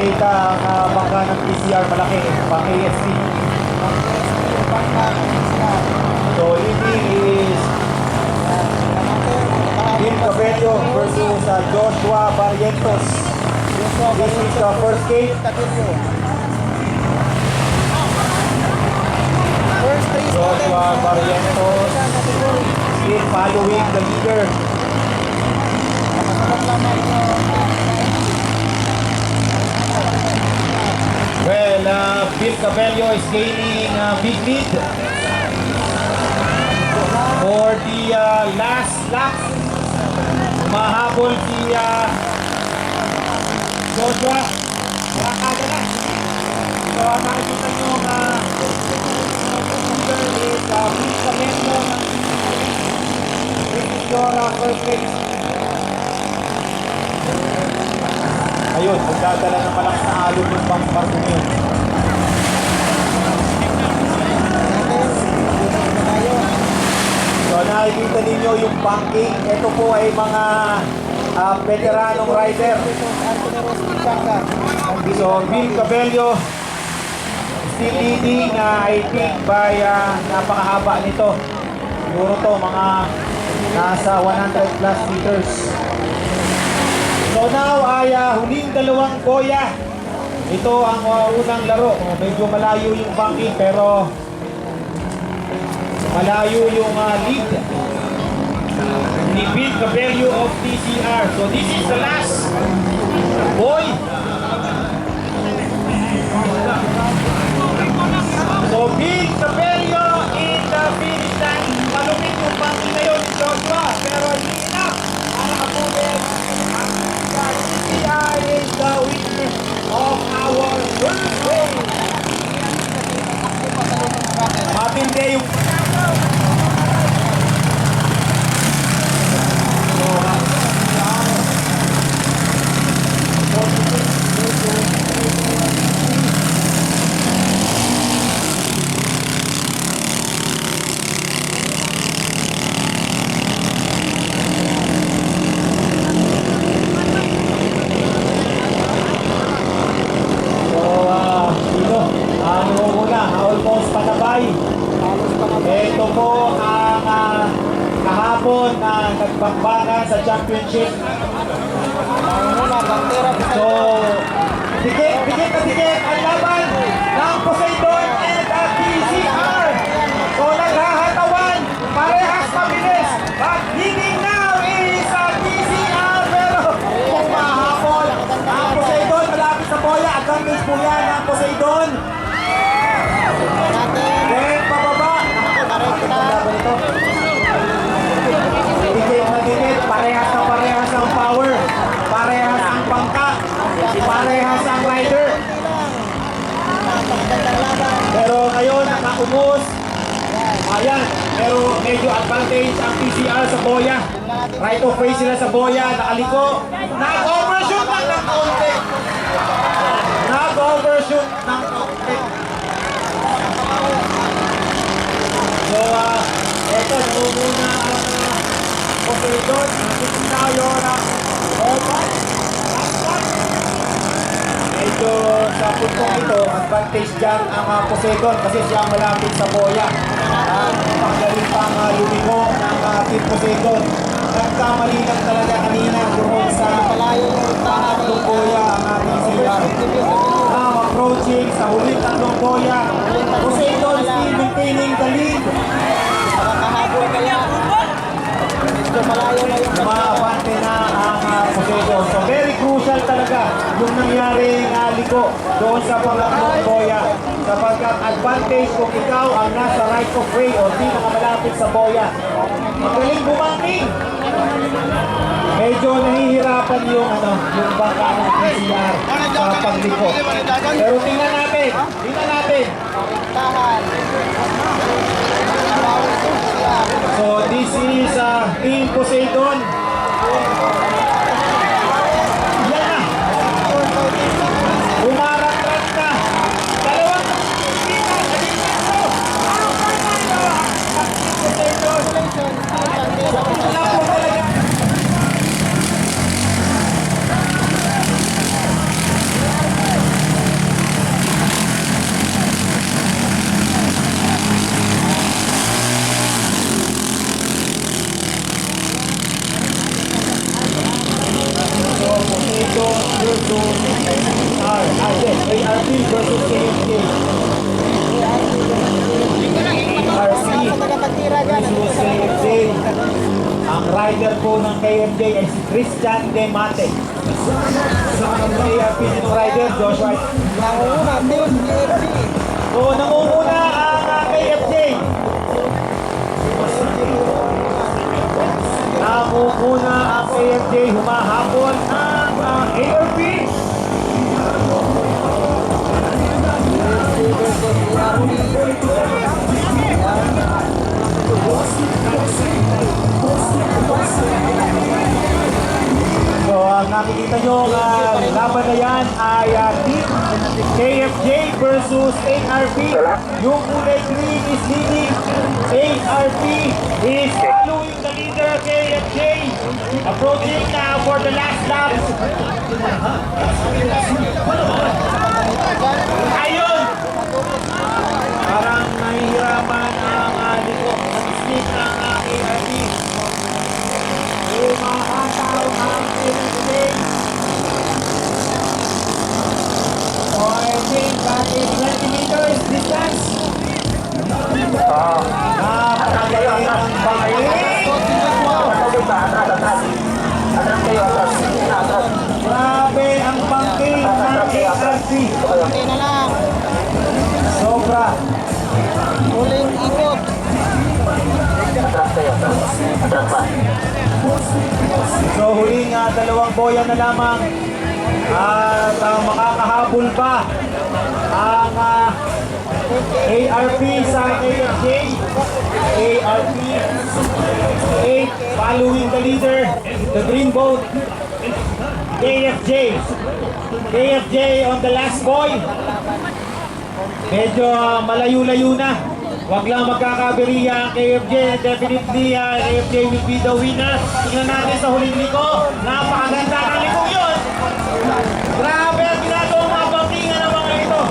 makita ang bangka ng TCR malaki, pang AFC. So leading is Kim Cabello versus Joshua Barrientos. This is the first gate. Joshua Barrientos is following the leader. Well, Kim Cabello is gaining big lead for the last lap. Mahabol si Joshua. Nakakaga na. So, nakikita nyo leader is Kim Cabello. This is your first race. Ayun, magdadala ng malakas na alon yung pang Bartumeo. So nakikita ninyo yung banking. Ito po ay mga veteranong rider. So Kim Cabello still leading, I think by napakahaba nito. Siguro to mga nasa 100 plus meters. So now ay huling dalawang boya. Ito ang unang laro. Medyo malayo yung banking pero malayo yung lead ni Kim Cabello of TCR. So this is the last boy. So Kim Cabello in the finish line. Malupit yung banking na yun ni Joshua pero hindi enough. Nakakapulit. TCR is the winner of our first race. Matindi yung ito po ang kahapon na nagbangbangan sa championship. So, dikit ang laban ng Poseidon and TCR. So, naghahatawan, parehas mabilis. But leading now is TCR. Pero kung mahapon, ang Poseidon malapit sa boya. Advantage po yan ng Poseidon. Then, pababa. Dikit, parehas ang power, parehas ang bangka, parehas ang rider. Pero ngayon, nakaumos. Ayan, pero medyo advantage ang TCR sa boya. Right of way sila sa boya, nakaliko. Nag-overshoot lang ng kaunti. So, ito, muna ang Poseidon. Nakikita tayo ng open. Medyo sa puntong ito, advantage dyan ang Poseidon kasi siya malapit sa boya. Pagdaling pang lumiko ng Team Poseidon. Nagkamali lang talaga kanina doon sa pangatlong boya ang ating CR. Now approaching sa huling tatlong boya. Poseidon still maintaining the lead. Maabante na ang Poseidon. So very crucial talaga yung nangyaring liko doon sa pangatlong boya. Sapagkat advantage kung ikaw ang nasa right of way o di nakamalapit sa boya. Magaling bumangking. Medyo nahihirapan yung bangka ng TCR sa pagliko. Pero tingnan natin. So this is Team Poseidon. Yan na. Umarat-rat na. Dalawang ARP versus KFJ. ARP versus KFJ. Ang rider po ng KFJ ay si Christian Demate. Sa ARP nitong rider, Joshua. So, nangunguna ang KFJ. Nangunguna ang KFJ, humahabol ang ARP. So, ang nakikita nyo laban na yan ay Team KFJ versus ARP. Yung kulay green is leading. ARP is following the leader, KFJ. Approaching now for the last lap. Ayun! Parang nahihirapan ang liko. Nag-slip ng ARP. Umahataw ang KFJ. So I think that is 20 meters distance. Napakagaling ang bangkay. Grabe ang bangkay ng ARP. Okay na lang. Sobra. Huling ikot. So huling dalawang boya na lamang. At makakahabol pa ang ARP sa KFJ. ARP 8 following the leader, the green boat. KFJ. KFJ on the last boy. Medyo malayo-layo na. Huwag lang magkakaberiya ang KFJ. Definitely, KFJ will be the winner. Tingnan natin sa huling liko. Napakaganda ng likong yun. Grabe ang ginagawang mga bangkingan ng mga ito.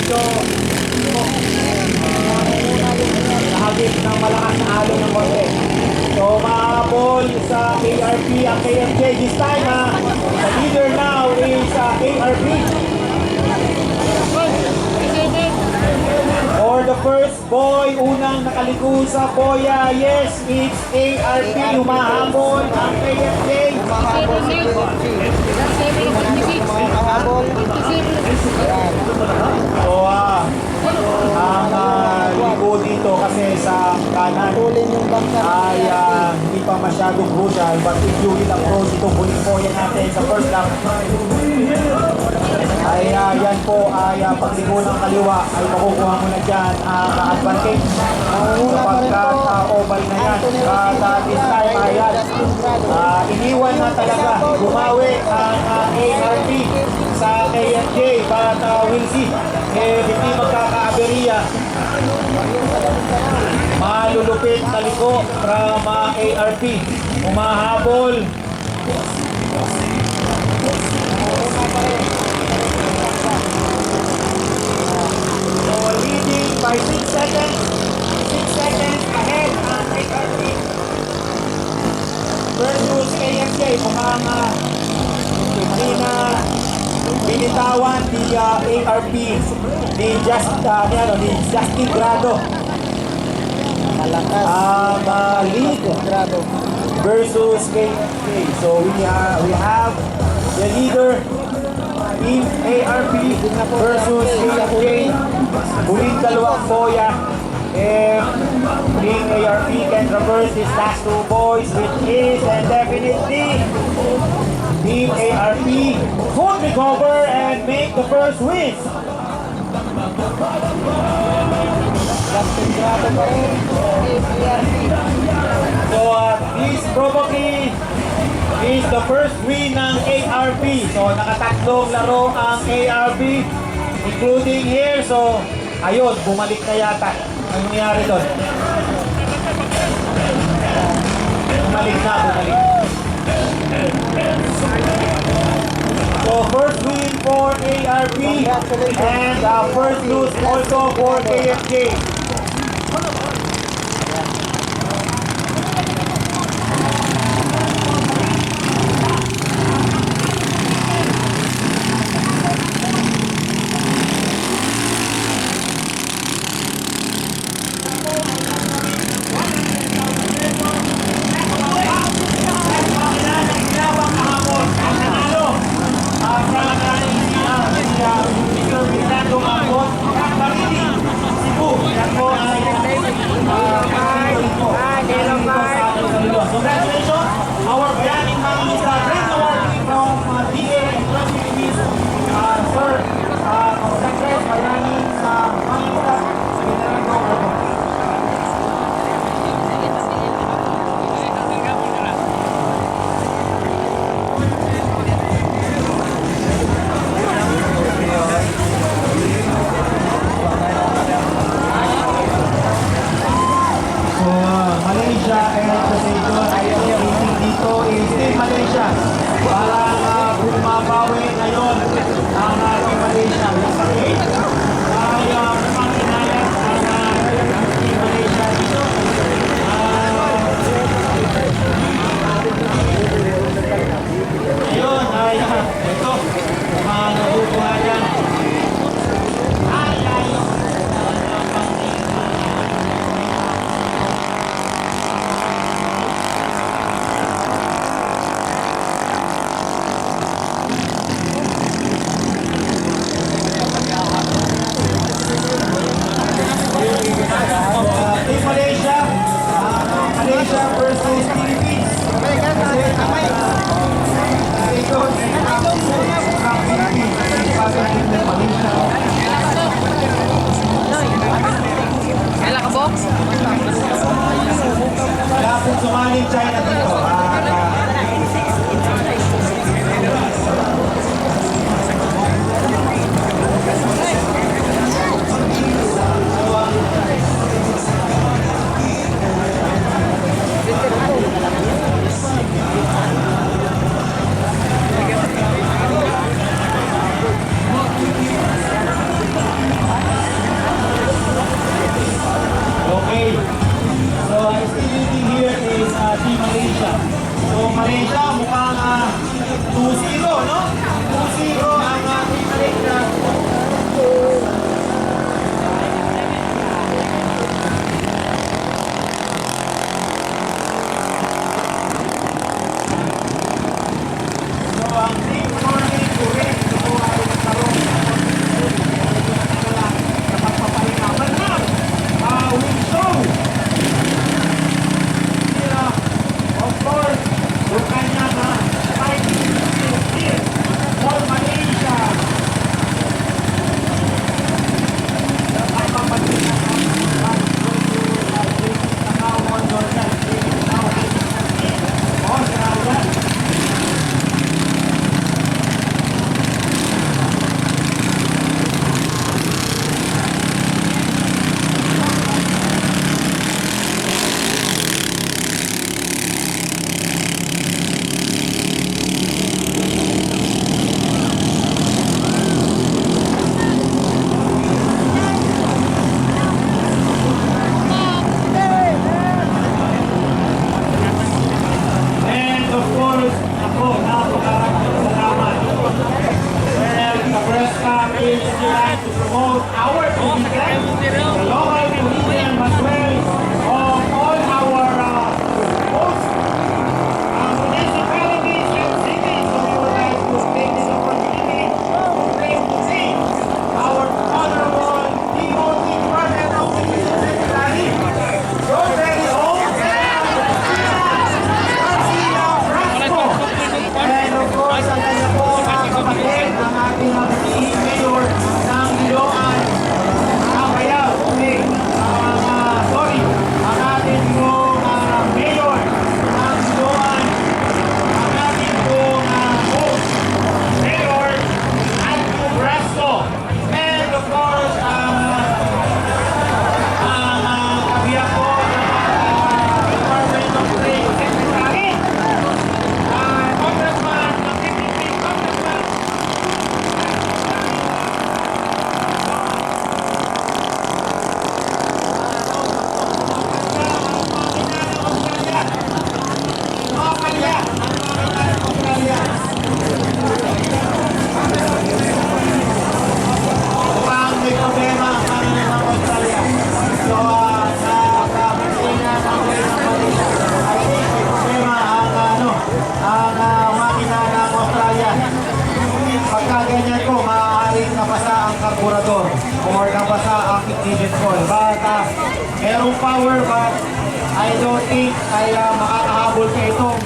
Medyo nahagip ng malakas na alon ng konti. So mahabol sa ARP ang KFJ. This time the leader now is ARP. For the first boy, unang nakaliko sa boya, yes, it's ARP. Humahabol ang KFJ. Mahabol. So ang liko dito kasi sa kanan Huling yung bangka. ay hindi pa masyadong crucial, but if you will approach itong huling boya natin sa first lap ay yan po ay pagliko ng kaliwa ay makukuha mo na dyan ang advantage sapagkat oval na yan. At this time ay yan iniwan na talaga gumawi ang ARP sa KFJ, but we'll see if hindi magkakaaberiya. Malulupit na liko from ARP. Umahabol. So leading by 6 seconds. 6 seconds ahead ang ARP versus KFJ. Mukhang hindi na binitawan ni ARP ni Justin Grado. Malakas. Ang lead Grado. versus KFJ. So we have the leader in ARP versus KFJ. Huling dalawang boya. If Team ARP can reverse these last two boys, which is and definitely Team ARP could recover and make the first win. Justin Grado pa rin. ARP. So this probably is the first win ng ARP. So nakatatlong laro ang ARP, including here. So ayun, bumalik na yata. Ano nangyari doon? Bumalik na. for ARP and first news also for KFJ. Congratulations, our Bayaning Mangista Grand Award from DA and Trust Philippines. Sir, Congrats, Bayaning Mangista, Venerando Award. Malaysia and Poseidon ay meeting dito is Team Malaysia para bumabawi ngayon ang Team Malaysia. Okay? Ay pumakinayang ang Team Malaysia dito. Ayun ay ito mga nabubuha yan. Team Malaysia, Malaysia versus Philippines. Ito ang Philippines. Kailan ka, Box? Wala pong sumaling China dito. Okay. So, still leading here is Team Malaysia. So, Malaysia mukhang 2-0, no? 2-0 ang Team Malaysia. So, ang Team Norway, correct. Ito ay nagkaroon sa pagpapahinga. But now, we show. Of course, yung kanyang fighting skills here for Malaysia. At papagitan ang Takawan Jordan. Australia. And of course, ako, napakaraming salamat. Well, the press camp is designed to promote our tourism, the local tourism as well of all our hosts, municipalities and cities. So we would like to take this opportunity to see our honorable DOT President of the Secretary, Rosary and of course, ang kanya po mga kapatid, ang ating Mayor ng Iloan, ang Bayaw, ang carburetor or nabasa ang ignition coil. But merong power but I don't think ay makakahabol ka itong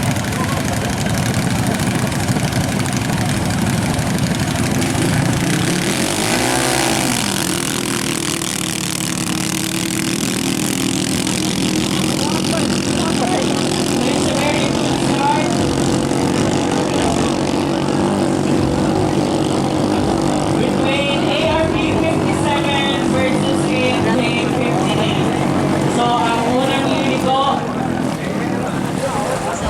between ARP 57 versus AMJ 58. So, ang unang unit ko, so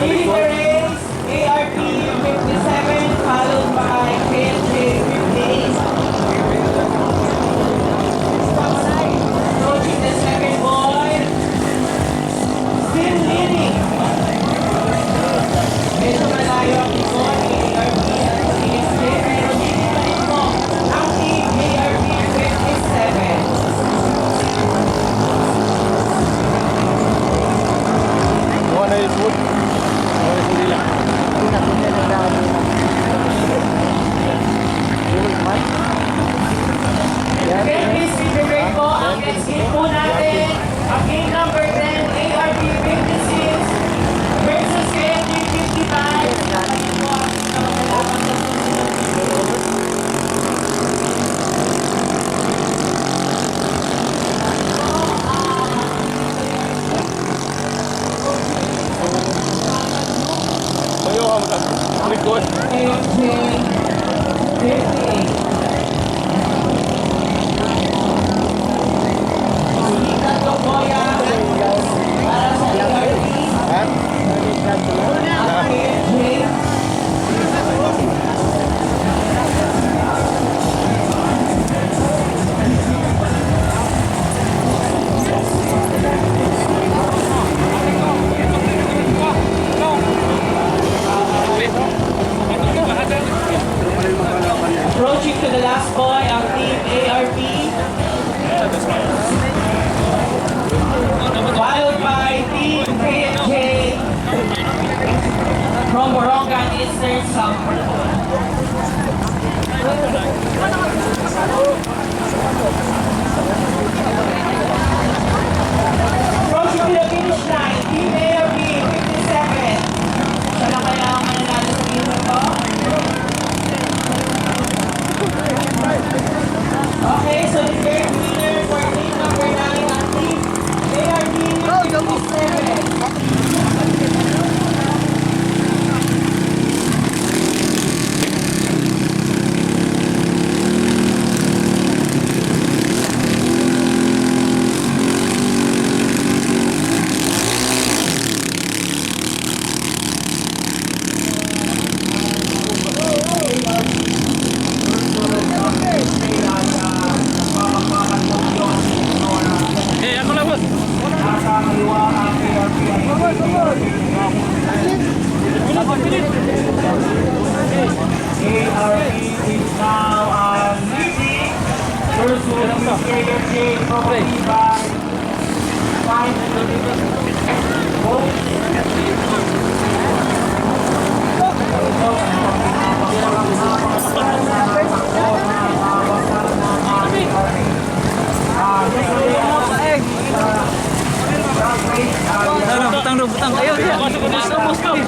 leading the race, ARP 57 followed by AMJ 58. Approaching the second boy, still leading. Medyo malayo ang ikon ni ARP at ASJ, pero dito pa rin mo ang team ARP 57. Okay, please be prepared po. Ang next game po natin, ang game number 10, ARP 56 versus ARP 55. AMJ 58. Tatlong boya para sa ARP. AMJ. Approaching to the last boy, ang team ARP. Followed by Team KMJ from Borongan Eastern Samar. Approaching to the finish line, Team ARP 57. Siya na kaya ang mananalo sa game na to? Okay, so the third winner for team number 9 ang team ARP 57. ARP is now leading versus KMJ probably by 5 Butang kayo. Masuk.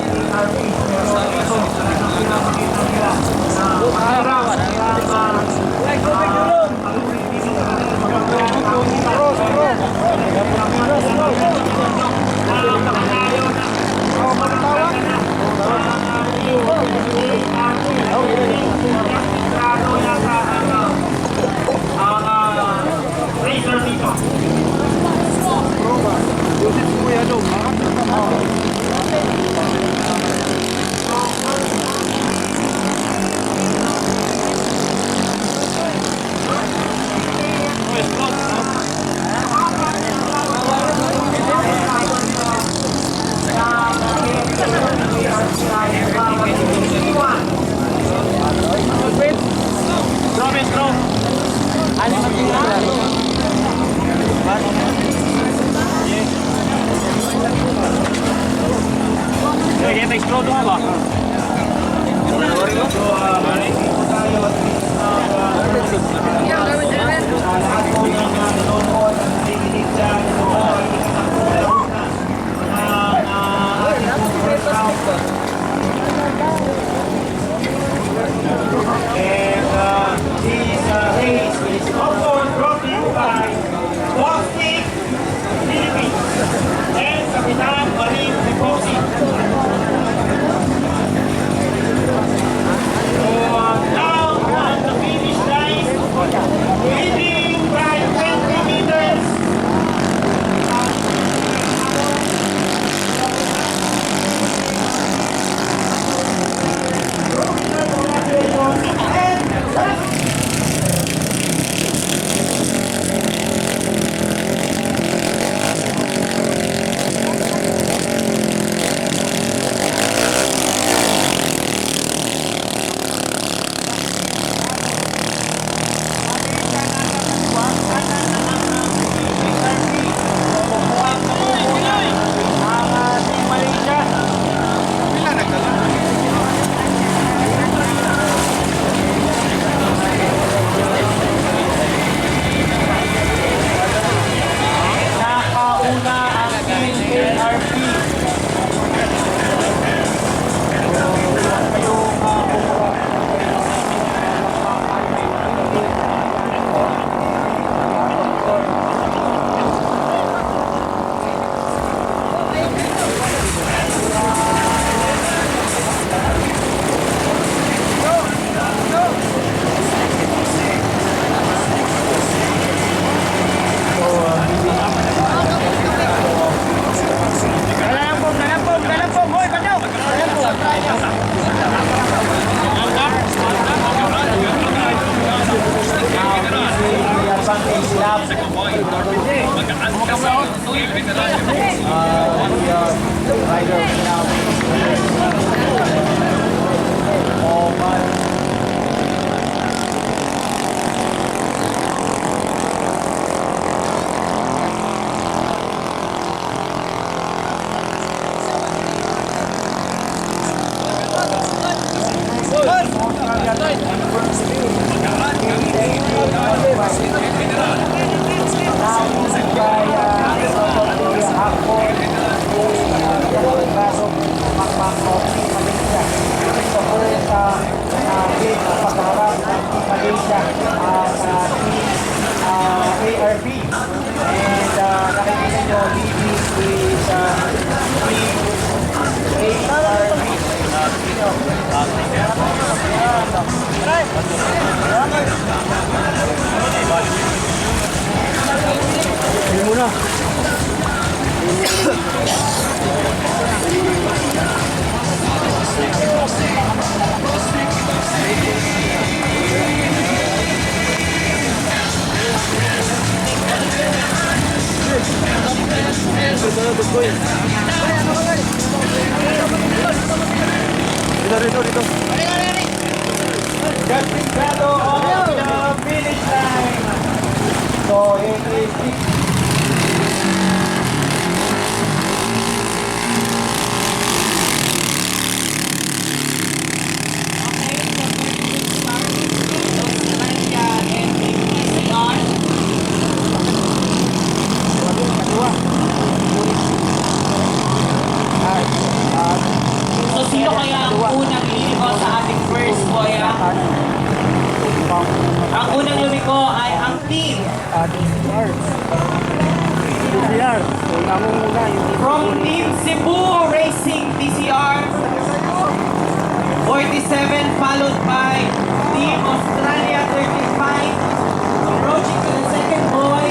ARP. And nakikita nyo, this is ARP. Gato on the finish line. So it is So sino kaya ang unang lumiko sa ating first boya? Ang unang lumiko ay ang team from Team Cebu Racing TCR 47, followed by Team Australia 35. Approaching to the second boy.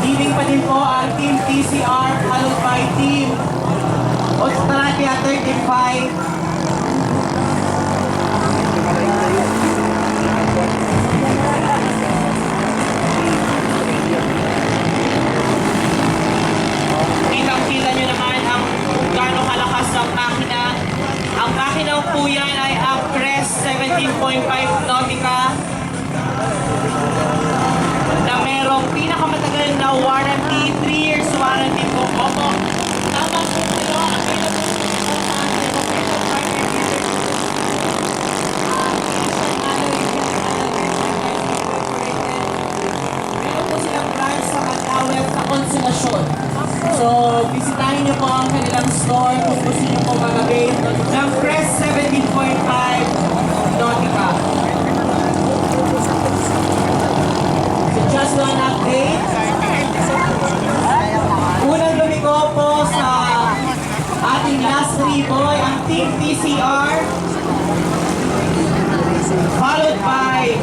Leading pa din po ang Team TCR, followed by Team Australia 35. Kitang-kita nyo naman ang kung gaano kalakas ang makina. Ang makina po yan ay ang Crest 17.5 Nautica na merong pinakamatagal na warranty, 3 years warranty po. Opo, tama po kayo. Ang pinag-usapan po sa ating official partner dealer. Meron po silang branch sa Matawag sa Konsolasyon. So, bisitahin niyo po ang kanilang store kung gusto niyo po mag-avail ng Crest 17.5 Nautica. So, just one update. Unang lumiko po sa ating last 3 boy, ang Team TCR, followed by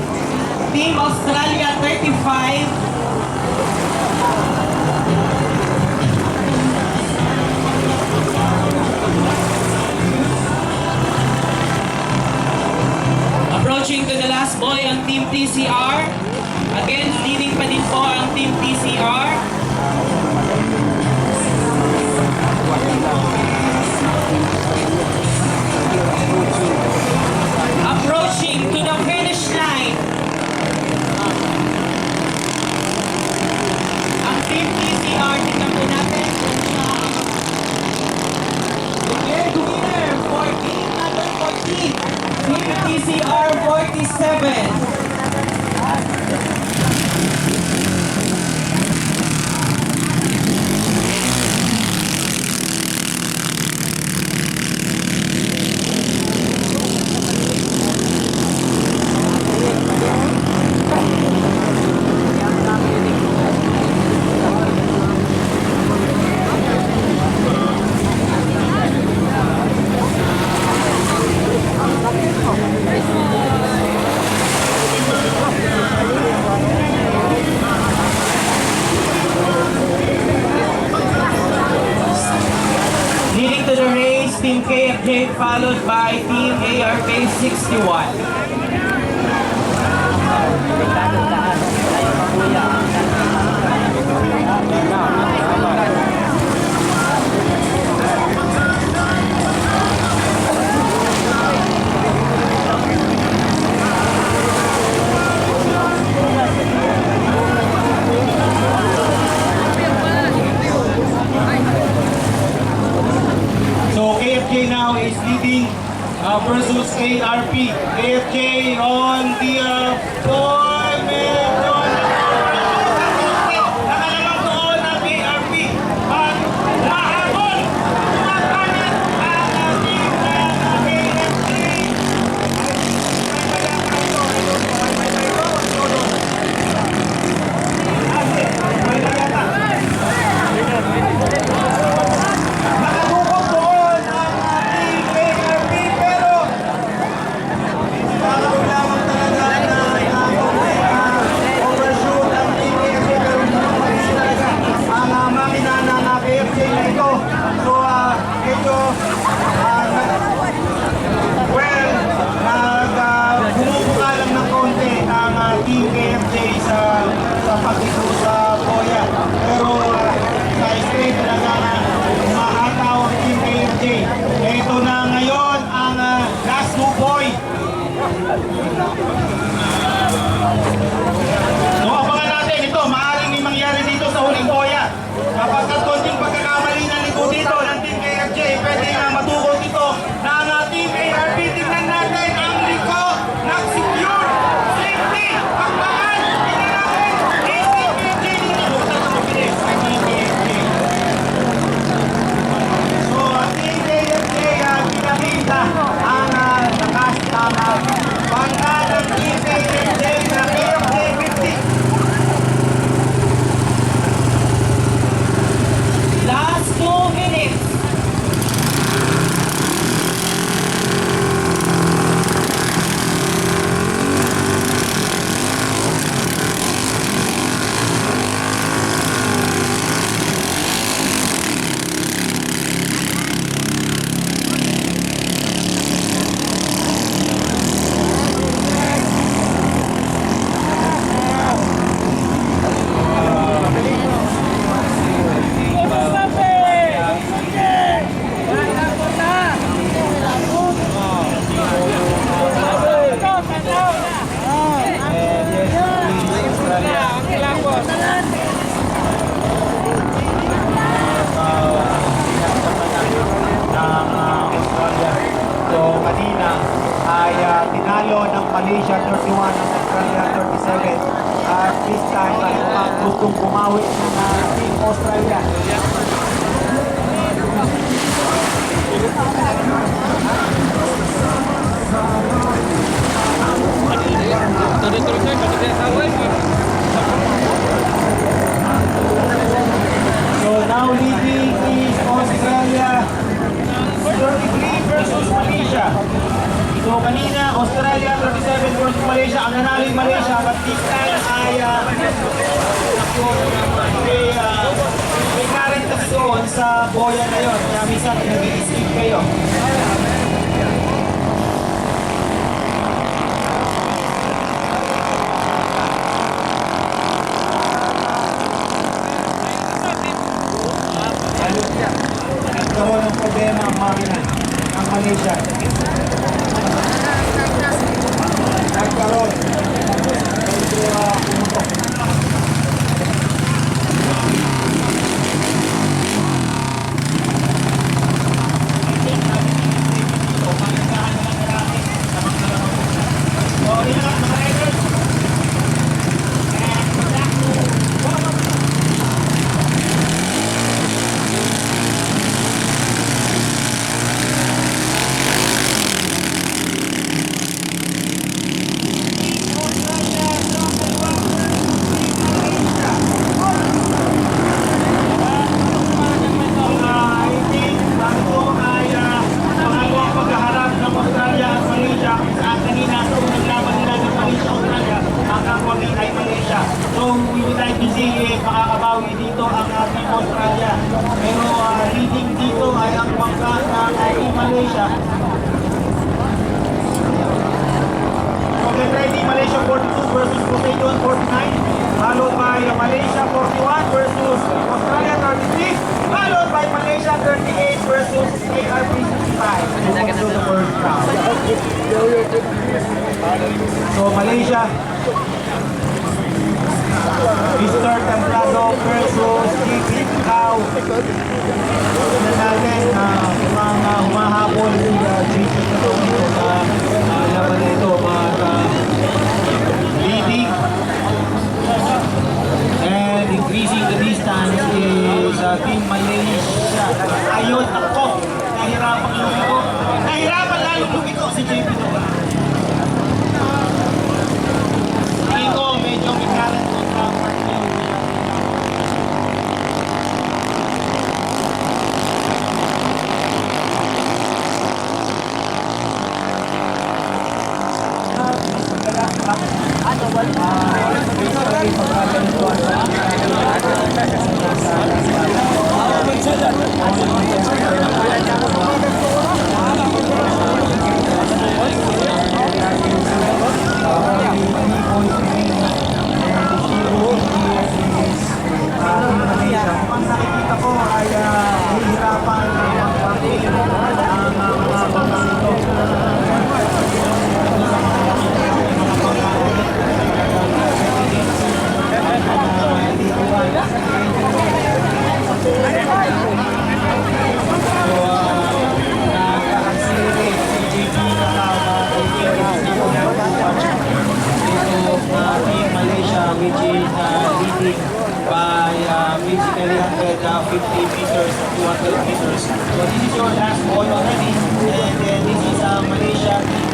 Team Australia 35. Approaching to the last boy, ang Team TCR. Again, leading pa din po ang Team TCR. Approaching to the finish line. Ang Team TCR, tingnan po natin kung siya ang winner for team number 14. Team TCR 47. Leading to the race, Team KFJ followed by Team ARK 61. KMJ sa pag-ito sa Boya. Pero sa straight talaga umahataw ang Team KMJ. Ito na ngayon ang last two boy. So abangan natin ito, maaaring may mangyari dito sa huling Boya. Kapag konting pagkakamali ng liko dito ng Team KMJ, pwede nga matukot ito na ang Team ARP. Tingnan natin ang liko nag-secure. Safety! Pagbahan! Tingnan natin! Team KMJ dito! Buksan na mabilis ang Team KMJ. So, Team KMJ pinakita ang lakas ng bangka ng Team KMJ na KMJ 50. Last 2 minutes. So kanina ay tinalo ng Malaysia 31 ng Australia 37 at this time ay gustong bumawi ng Team Australia. So now leading is Australia 33 versus Malaysia. So kanina Australia 37 versus Malaysia. Ang nanaling Malaysia but this time ay may current kasi doon sa boya na yun. Kaya minsan nag-i-skip kayo. Nagkaroon ng problema ang makina ng Malaysia. Nagkaroon. Medyo pumutok. So, we would like to see makakabawi dito ang Team Australia. Pero leading dito ay ang bangka ng Team Malaysia. So, get ready, Malaysia 42 versus Poseidon 49. Followed by Malaysia 41 versus Australia 33. Followed by Malaysia 38 versus ARP 65. To the first round. So, Malaysia Mr. Templado versus JP Cao. Tignan natin mga humahabol si JP Cao dito sa laban na ito. Leading and increasing the distance is Team Malaysia. Ayun, ako. Nahirapan lumiko. Nahirapan lalo lumiko si JP Cao. Tingin ko medyo may kalat ko sa partner. meters, 200 meters. So this is your last ball already. And then this is Malaysia